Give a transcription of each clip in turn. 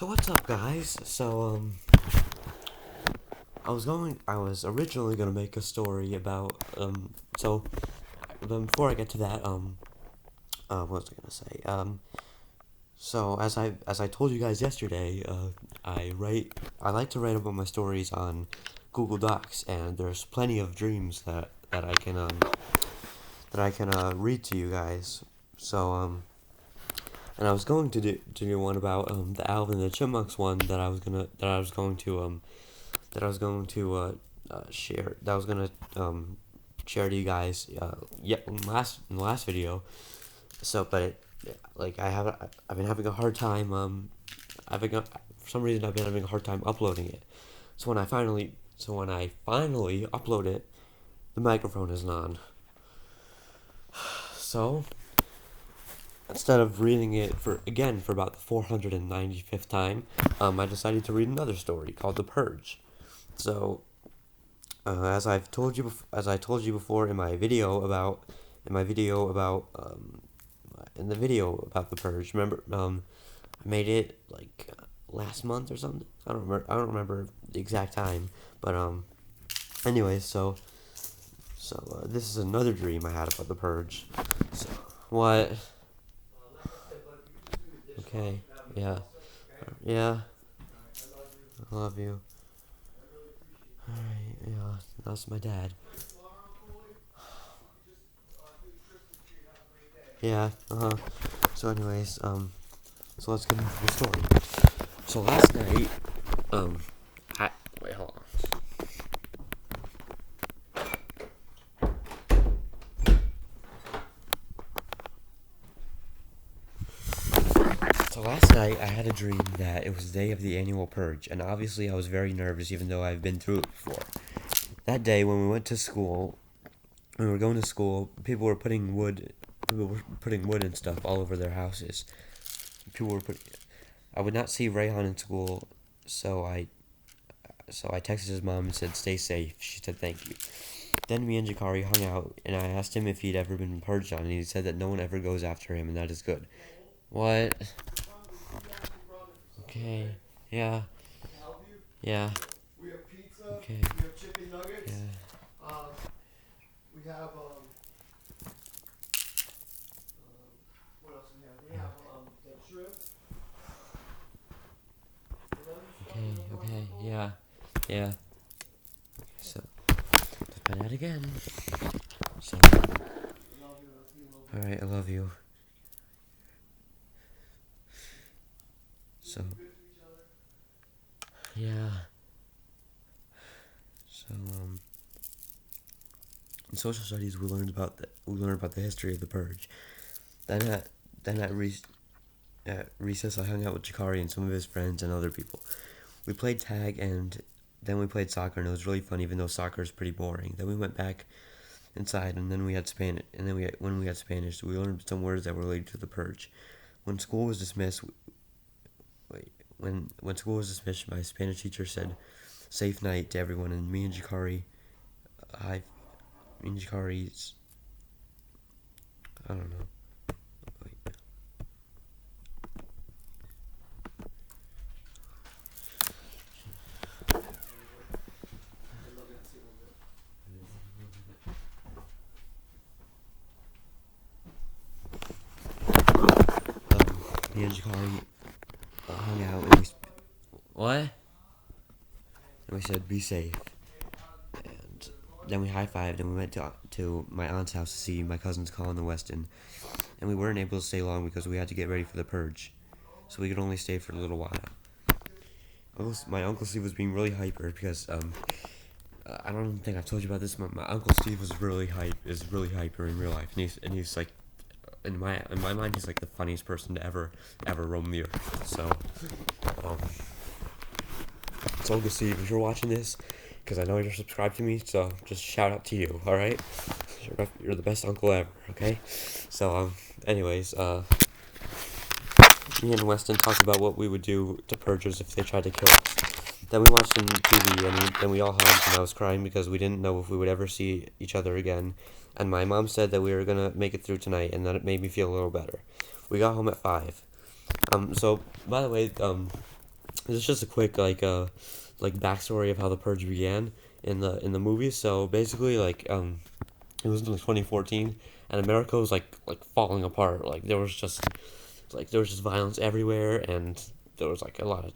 So what's up, guys? I was originally gonna make a story about, before I get to that, what was I gonna say? As I told you guys yesterday, I like to write about my stories on Google Docs, and there's plenty of dreams that I can read to you guys. And I was going to do one about the Alvin and the Chipmunks one that I was gonna share to you guys in the last video. I've been having a hard time for some reason I've been having a hard time uploading it. When I finally upload it, the microphone isn't on. So instead of reading it for about the 495th time, I decided to read another story called The Purge. So, as I told you before in my video about The Purge. Remember, I made it like last month or something. I don't remember the exact time, but anyways, this is another dream I had about The Purge. So, what? Okay, yeah. Yeah, I love you. Alright, yeah, that's my dad. Yeah, So anyways, so let's get into the story. So last night, wait, hold on. So last night I had a dream that it was the day of the annual purge, and obviously I was very nervous even though I've been through it before. That day when we went to school, when we were going to school, people were putting wood and stuff all over their houses. I would not see Rayhan in school, so I texted his mom and said, "Stay safe." She said, "Thank you." Then me and Jakari hung out, and I asked him if he'd ever been purged on, and he said that no one ever goes after him, and that is good. What? Okay. Yeah. Yeah. We have pizza. Okay. We have chicken nuggets. Yeah. We have what else do we have? We have the shrimp. Okay. Yeah. Yeah. So, let's play that again. So, alright, I love you. So, yeah. So, in social studies, we learned about the history of the purge. Then at recess, I hung out with Jakari and some of his friends and other people. We played tag, and then we played soccer, and it was really fun, even though soccer is pretty boring. Then we went back inside, and then we had Spanish. And then when we had Spanish, we learned some words that were related to the purge. When school was dismissed, when school was dismissed, my Spanish teacher said, "Safe night" to everyone, and me and Jakari, I don't know. Wait. Me and Jakari hung out, and we said, "Be safe." And then we high-fived, and we went to my aunt's house to see my cousins Colin and Weston. And we weren't able to stay long because we had to get ready for the purge, so we could only stay for a little while. My Uncle Steve was being really hyper because I don't think I've told you about this. My Uncle Steve is really hyper in real life, and he's like, in my mind, he's like the funniest person to ever roam the earth. So Uncle Steve, if you're watching this, because I know you're subscribed to me, so just shout out to you, all right? You're the best uncle ever, okay? So anyways, me and Weston talked about what we would do to purgers if they tried to kill us. Then we watched some TV, and then we all hugged, and I was crying because we didn't know if we would ever see each other again. And my mom said that we were gonna make it through tonight, and that it made me feel a little better. We got home at 5. So by the way, this is just a quick like backstory of how the Purge began in the movie. So basically, it was in like 2014, and America was like falling apart. There was just violence everywhere, and there was like a lot of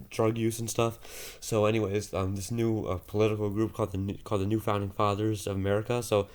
drug use and stuff. So, anyways, this new political group called the New Founding Fathers of America. So,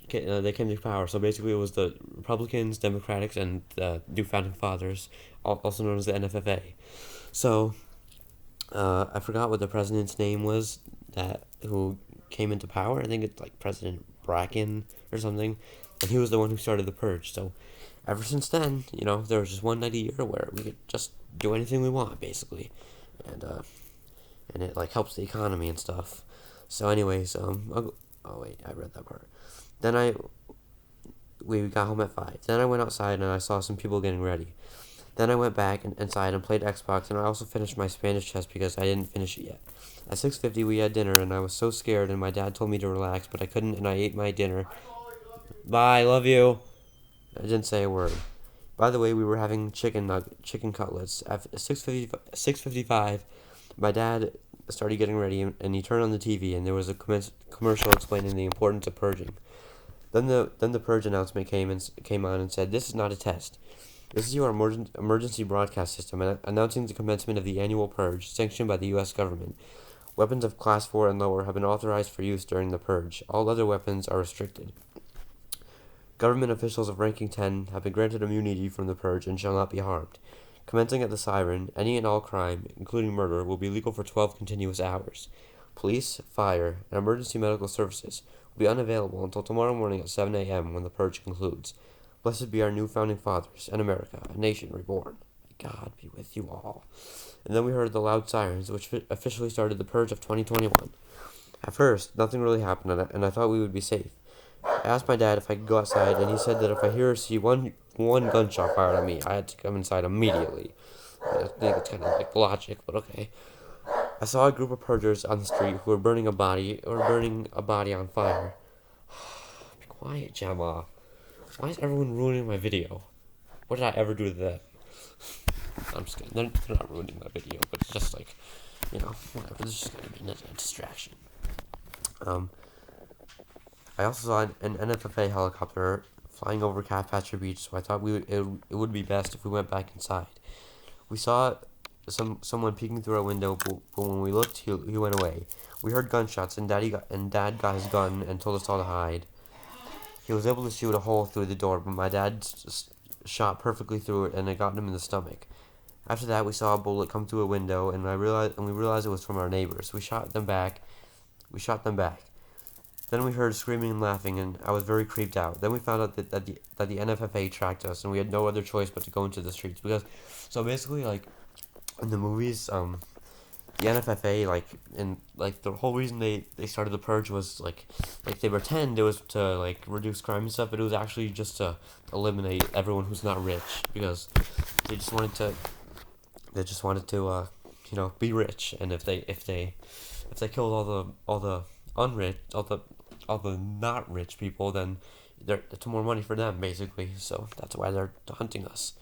they came to power. So basically, it was the Republicans, Democrats, and the New Founding Fathers, also known as the NFFA. So, I forgot what the president's name was that who came into power. I think it's like President Bracken or something, and he was the one who started the purge. So, ever since then, there was just one night a year where we could just do anything we want, basically, and it like helps the economy and stuff. So, anyways, oh wait, I read that part. Then we got home at 5. Then I went outside and I saw some people getting ready. Then I went back inside and played Xbox, and I also finished my Spanish test because I didn't finish it yet. At 6:50 we had dinner, and I was so scared, and my dad told me to relax, but I couldn't, and I ate my dinner. Bye, love you. I didn't say a word. By the way, we were having chicken cutlets. At 6:55, my dad started getting ready, and he turned on the TV, and there was a commercial explaining the importance of purging. Then the purge announcement came on and said, "This is not a test. This is your emergency broadcast system announcing the commencement of the annual purge sanctioned by the U.S. government. Weapons of Class 4 and lower have been authorized for use during the purge. All other weapons are restricted. Government officials of ranking 10 have been granted immunity from the purge and shall not be harmed. Commencing at the siren, any and all crime, including murder, will be legal for 12 continuous hours. Police, fire, and emergency medical services will be unavailable until tomorrow morning at 7 a.m. when the purge concludes. Blessed be our new founding fathers and America, a nation reborn. May God be with you all." And then we heard the loud sirens, which officially started the purge of 2021. At first, nothing really happened, and I thought we would be safe. I asked my dad if I could go outside, and he said that if I hear or see one gunshot fired at me, I had to come inside immediately. I think it's kind of like logic, but okay. I saw a group of purgers on the street who were burning a body on fire. Be quiet, Gemma. Why is everyone ruining my video? What did I ever do to them? I'm just kidding. They're not ruining my video, but it's just like, whatever. This is just gonna be a distraction. I also saw an NFFA helicopter flying over Calfpatcher Beach, so I thought it would be best if we went back inside. We saw someone peeking through our window, but when we looked, he went away. We heard gunshots, and Dad got his gun and told us all to hide. He was able to shoot a hole through the door, but my dad shot perfectly through it, and it got him in the stomach. After that, we saw a bullet come through a window, and we realized it was from our neighbors. We shot them back. Then we heard screaming and laughing, and I was very creeped out. Then we found out that the NFFA tracked us, and we had no other choice but to go into the streets so basically, like in the movies, the NFFA, the whole reason they started the purge was like they pretend it was to like reduce crime and stuff, but it was actually just to eliminate everyone who's not rich, because they just wanted to be rich, and if they killed all the unrich, all the not rich people, then it's more money for them, basically. So that's why they're hunting us.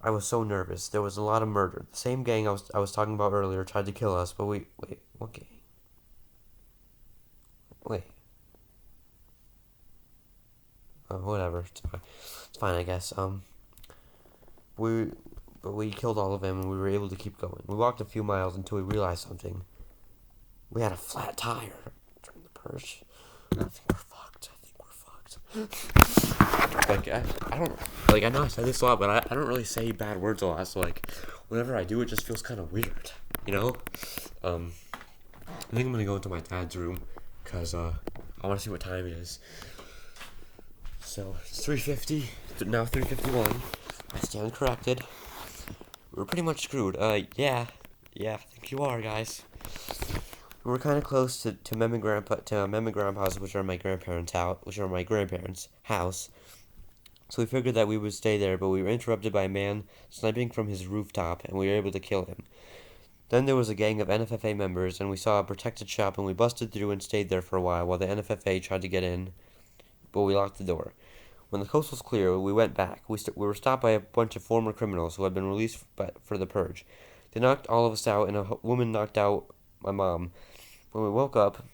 I was so nervous. There was a lot of murder. The same gang I was talking about earlier tried to kill us, but wait, what gang? Wait. Whatever. It's fine, I guess. We killed all of them, and we were able to keep going. We walked a few miles until we realized something. We had a flat tire during the purge. I think we're fucked. I know I say this a lot, but I don't really say bad words a lot, so whenever I do, it just feels kind of weird, I think I'm gonna go into my dad's room, because I want to see what time it is. So, it's 3:50, now 3:51, I stand corrected. We're pretty much screwed. Yeah, I think you are, guys. We were kind of close to Mem and Grandpa's, which are my grandparents' house. So we figured that we would stay there, but we were interrupted by a man sniping from his rooftop, and we were able to kill him. Then there was a gang of NFFA members, and we saw a protected shop, and we busted through and stayed there for a while the NFFA tried to get in, but we locked the door. When the coast was clear, we went back. We were stopped by a bunch of former criminals who had been released for the purge. They knocked all of us out, and a woman knocked out my mom. When we woke up,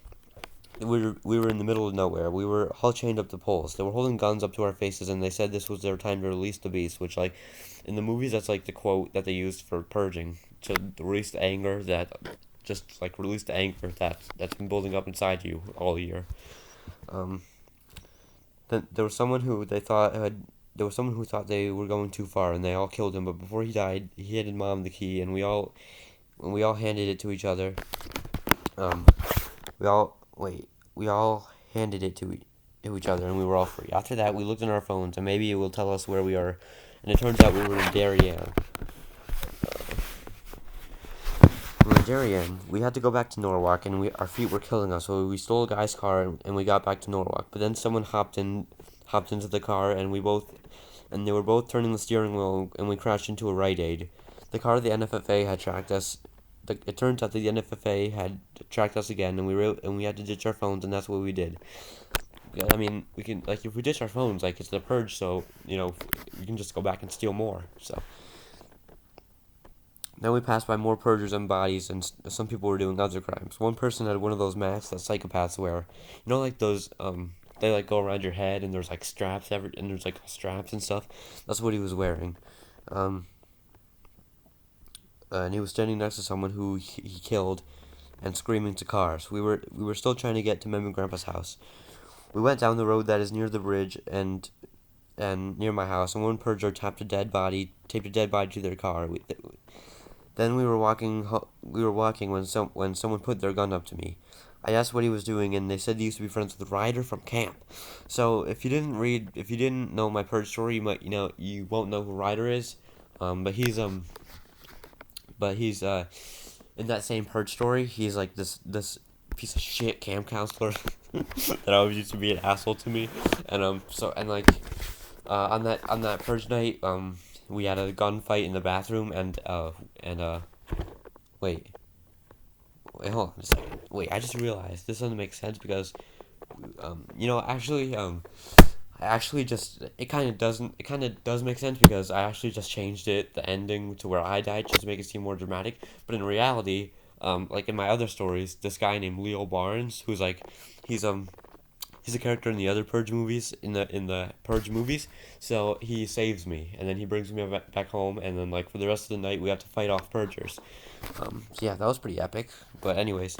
we were in the middle of nowhere. We were all chained up to poles. They were holding guns up to our faces, and they said this was their time to release the beast. Which, like, in the movies, that's like the quote that they used for purging to release the anger release the anger that's been building up inside you all year. Then there was someone who they thought had. There was someone who thought they were going too far, and they all killed him. But before he died, he handed Mom the key, and we all handed it to each other. Um, we all handed it to each other, and we were all free. After that, we looked on our phones, and maybe it will tell us where we are. And it turns out we were in Darien. We were in Darien. We had to go back to Norwalk, and our feet were killing us. So we stole a guy's car, and we got back to Norwalk. But then someone hopped into the car, and they were both turning the steering wheel, and we crashed into a Rite Aid. The car of the NFFA had tracked us. It turns out that the NFFA had tracked us again, and we had to ditch our phones, and that's what we did. I mean, we can, like, if we ditch our phones, like, it's the purge, so, you know, we can just go back and steal more. So then we passed by more purgers and bodies, and some people were doing other crimes. One person had one of those masks that psychopaths wear. You know, like those they like go around your head, and there's like straps and there's like straps and stuff. That's what he was wearing. And he was standing next to someone who he killed, and screaming to cars. We were still trying to get to Mem and Grandpa's house. We went down the road that is near the bridge and near my house, and one purger taped a dead body to their car. Then we were walking when someone put their gun up to me. I asked what he was doing, and they said he used to be friends with Ryder from camp. So if you didn't know my purge story, you won't know who Ryder is. But he's in that same purge story, he's like this piece of shit camp counselor that always used to be an asshole to me, and on that purge night, we had a gunfight in the bathroom, and wait, hold on a second. Wait, I just realized this doesn't make sense because, it kind of does make sense because I actually just changed the ending to where I died just to make it seem more dramatic. But in reality, like in my other stories, this guy named Leo Barnes, who's like, he's a character in the other Purge movies, in the Purge movies. So he saves me, and then he brings me back home, and then like for the rest of the night we have to fight off Purgers. So yeah, that was pretty epic. But anyways,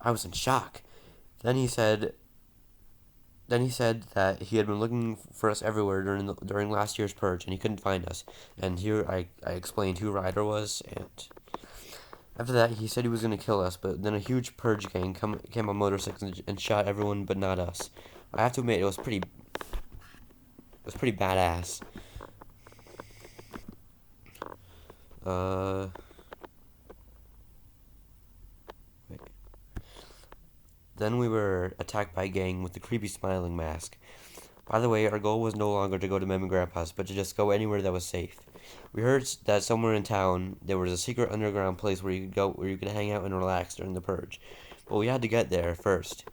I was in shock. Then he said that he had been looking for us everywhere during last year's purge, and he couldn't find us. And here I explained who Ryder was, and after that he said he was going to kill us. But then a huge purge gang came on motorcycles and shot everyone but not us. I have to admit, it was pretty badass. Then we were attacked by a gang with the creepy smiling mask. By the way, our goal was no longer to go to Mem and Grandpa's, but to just go anywhere that was safe. We heard that somewhere in town there was a secret underground place where you could hang out and relax during the purge. But we had to get there first.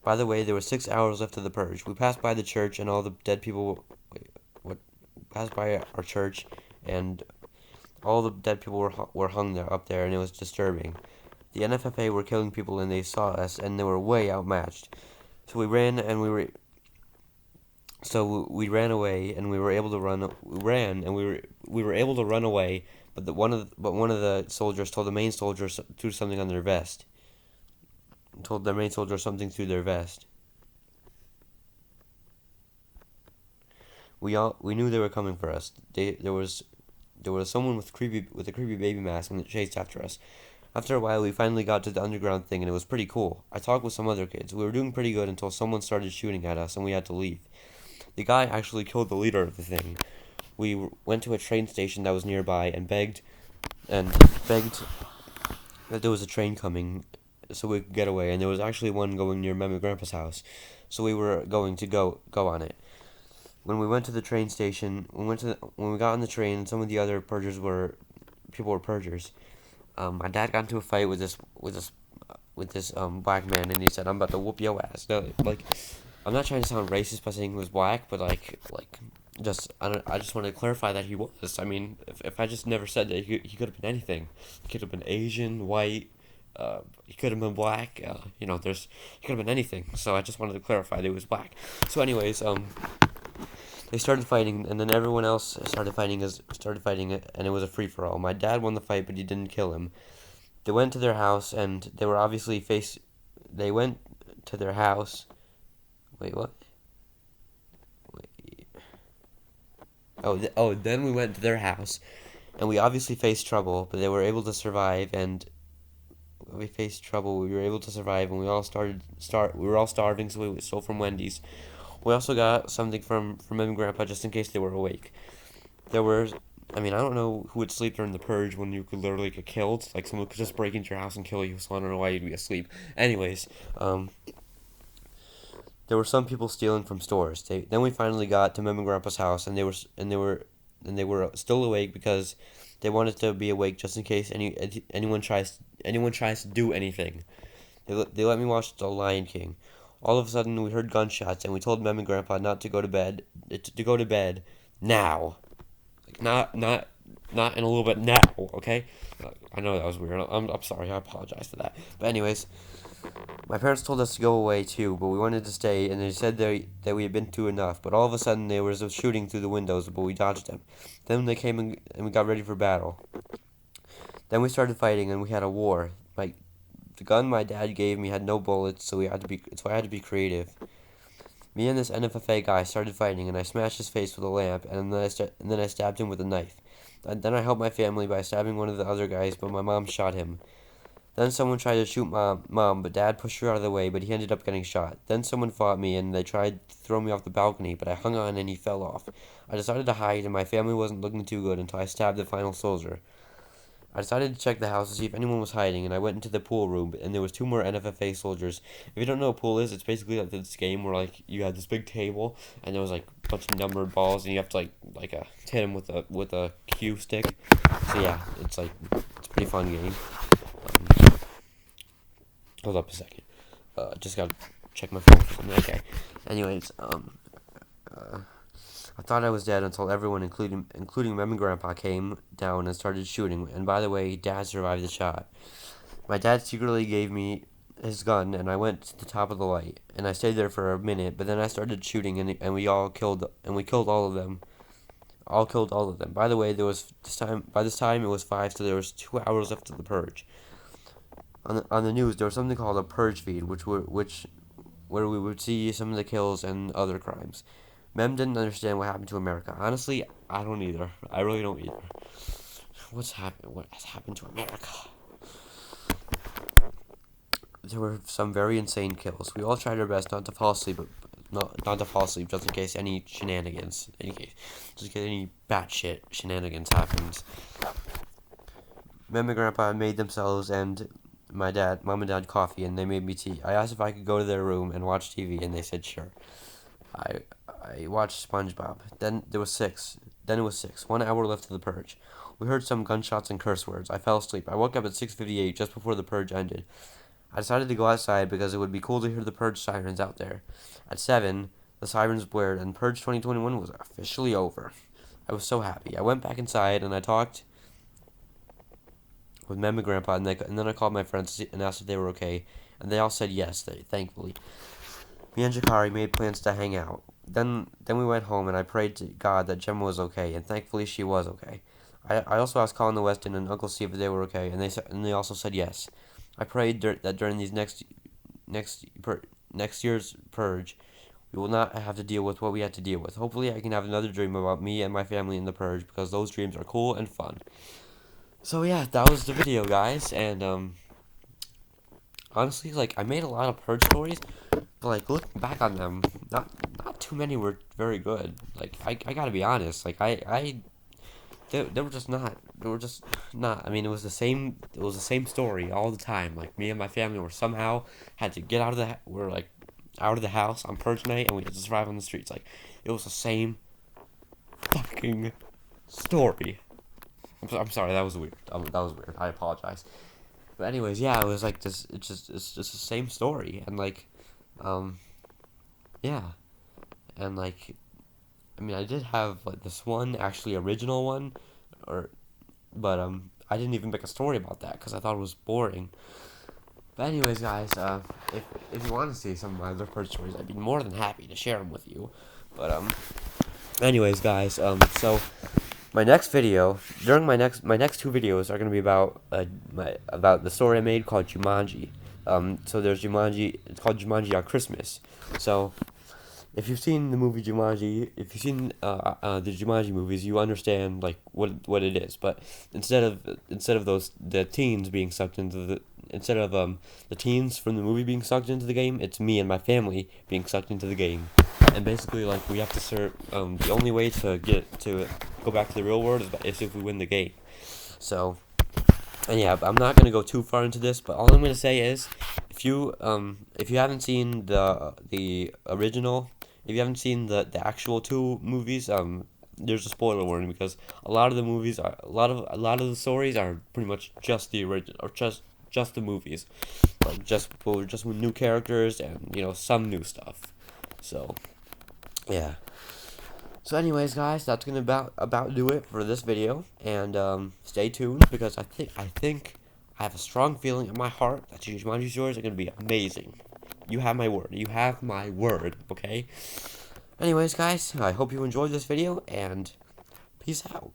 By the way, there were 6 hours left of the purge. We passed by the church, and all the dead people. Passed by our church, and all the dead people were hung up there, and it was disturbing. The NFFA were killing people, and they saw us, and they were way outmatched. So we ran away, and we were able to run. We ran, and we were able to run away. But one of the soldiers told the main soldier threw something on their vest. Told their main soldier something through their vest. We knew they were coming for us. There was someone with a creepy baby mask, and that chased after us. After a while, we finally got to the underground thing, and it was pretty cool. I talked with some other kids. We were doing pretty good until someone started shooting at us, and we had to leave. The guy actually killed the leader of the thing. We went to a train station that was nearby and begged that there was a train coming so we could get away, and there was actually one going near Mem and Grandpa's house, so we were going to go on it. When we went to the train station, when we got on the train, some of the other purgers were purgers. My dad got into a fight with this black man, and he said, "I'm about to whoop your ass." No, like, I'm not trying to sound racist by saying he was black, but just I just wanted to clarify that he was. I mean, if I just never said that, he could have been anything. He could have been Asian, white. He could have been black. He could have been anything. So I just wanted to clarify that he was black. So, anyways, they started fighting, and then everyone else started fighting, and it was a free for all. My dad won the fight, but he didn't kill him. They went to their house, and they were obviously face. They went to their house. Wait, what? Wait. Then we went to their house, and we obviously faced trouble, but they were able to survive, and we faced trouble. We were able to survive, and we were all starving, so we stole from Wendy's. We also got something from Mom and Grandpa just in case they were awake. There were, I mean, I don't know who would sleep during the purge when you could literally get killed. Like someone could just break into your house and kill you. So I don't know why you'd be asleep. Anyways, there were some people stealing from stores. Then we finally got to Mom and Grandpa's house, and they were still awake because they wanted to be awake just in case anyone tries to do anything. They let me watch The Lion King. All of a sudden, we heard gunshots, and we told Mom and Grandpa not to go to bed. To go to bed now, like not in a little bit now. Okay, I know that was weird. I'm sorry. I apologize for that. But anyways, my parents told us to go away too, but we wanted to stay, and they said that we had been through enough. But all of a sudden, there was a shooting through the windows, but we dodged them. Then they came and we got ready for battle. Then we started fighting, and we had a war. The gun my dad gave me had no bullets, so I had to be creative. Me and this NFFA guy started fighting, and I smashed his face with a lamp, and then I stabbed him with a knife. And then I helped my family by stabbing one of the other guys, but my mom shot him. Then someone tried to shoot mom, but Dad pushed her out of the way, but he ended up getting shot. Then someone fought me, and they tried to throw me off the balcony, but I hung on and he fell off. I decided to hide, and my family wasn't looking too good until I stabbed the final soldier. I decided to check the house to see if anyone was hiding, and I went into the pool room, and there was two more NFFA soldiers. If you don't know what a pool is, it's basically like this game where you have this big table, and there was a bunch of numbered balls, and you have to hit them with a cue stick. So yeah, it's a pretty fun game. Hold up a second. Just gotta check my phone for something. Okay. Anyways, I thought I was dead until everyone, including Mom and Grandpa, came down and started shooting. And by the way, Dad survived the shot. My dad secretly gave me his gun, and I went to the top of the light, and I stayed there for a minute. But then I started shooting, and we killed all of them. All killed all of them. By the way, by this time it was 5, so there was 2 hours left of the purge. On the news, there was something called a Purge feed, where we would see some of the kills and other crimes. Mem didn't understand what happened to America. Honestly, I don't either. I really don't either. What's happened? What has happened to America? There were some very insane kills. We all tried our best not to fall asleep, not to fall asleep, just in case any shenanigans, just in case any batshit shenanigans happened. Mem and Grandpa made themselves and Mom and Dad coffee, and they made me tea. I asked if I could go to their room and watch TV, and they said sure. I watched SpongeBob. Then it was 6. 1 hour left of the purge. We heard some gunshots and curse words. I fell asleep. I woke up at 6:58, just before the purge ended. I decided to go outside because it would be cool to hear the purge sirens out there. At 7, the sirens blared, and Purge 2021 was officially over. I was so happy. I went back inside, and I talked with Mem and Grandpa, and then I called my friends and asked if they were okay, and they all said yes, thankfully. Me and Jakari made plans to hang out. Then we went home, and I prayed to God that Gemma was okay, and thankfully she was okay. I also asked Colin the Weston and Uncle Steve if they were okay, and they also said yes. I prayed that during these next year's purge, we will not have to deal with what we had to deal with. Hopefully, I can have another dream about me and my family in the purge, because those dreams are cool and fun. So yeah, that was the video, guys, and honestly, I made a lot of purge stories, but looking back on them, not too many were very good. I gotta be honest, they were just not. They were just not. I mean, it was the same story all the time. Me and my family were somehow had to get out of the house on purge night, and we had to survive on the streets. It was the same fucking story. I'm sorry, that was weird. That was weird. I apologize. But anyways, yeah, it was this. It's just the same story, and yeah, and like, I mean, I did have like this one actually original one, or but I didn't even make a story about that because I thought it was boring. But anyways, guys, if you want to see some of my other Purge stories, I'd be more than happy to share them with you. But anyways, guys, so my next video, during my next two videos are gonna be about about the story I made called Jumanji. So there's Jumanji. It's called Jumanji on Christmas. So if you've seen the movie Jumanji, if you've seen the Jumanji movies, you understand like what it is. But instead of those the teens being sucked into the instead of the teens from the movie being sucked into the game, it's me and my family being sucked into the game. And basically, like we have to serve. The only way to get to go back to the real world is if we win the game. So, and yeah, I'm not gonna go too far into this, but all I'm gonna say is, if you haven't seen the original, if you haven't seen the actual two movies, there's a spoiler warning because a lot of the movies are a lot of the stories are pretty much just the original or just the movies, like just with new characters and some new stuff. So yeah. So anyways, guys, that's gonna about do it for this video, and stay tuned because I think I have a strong feeling in my heart that Jumanji stories are gonna be amazing. You have my word. You have my word. Okay. Anyways, guys, I hope you enjoyed this video, and peace out.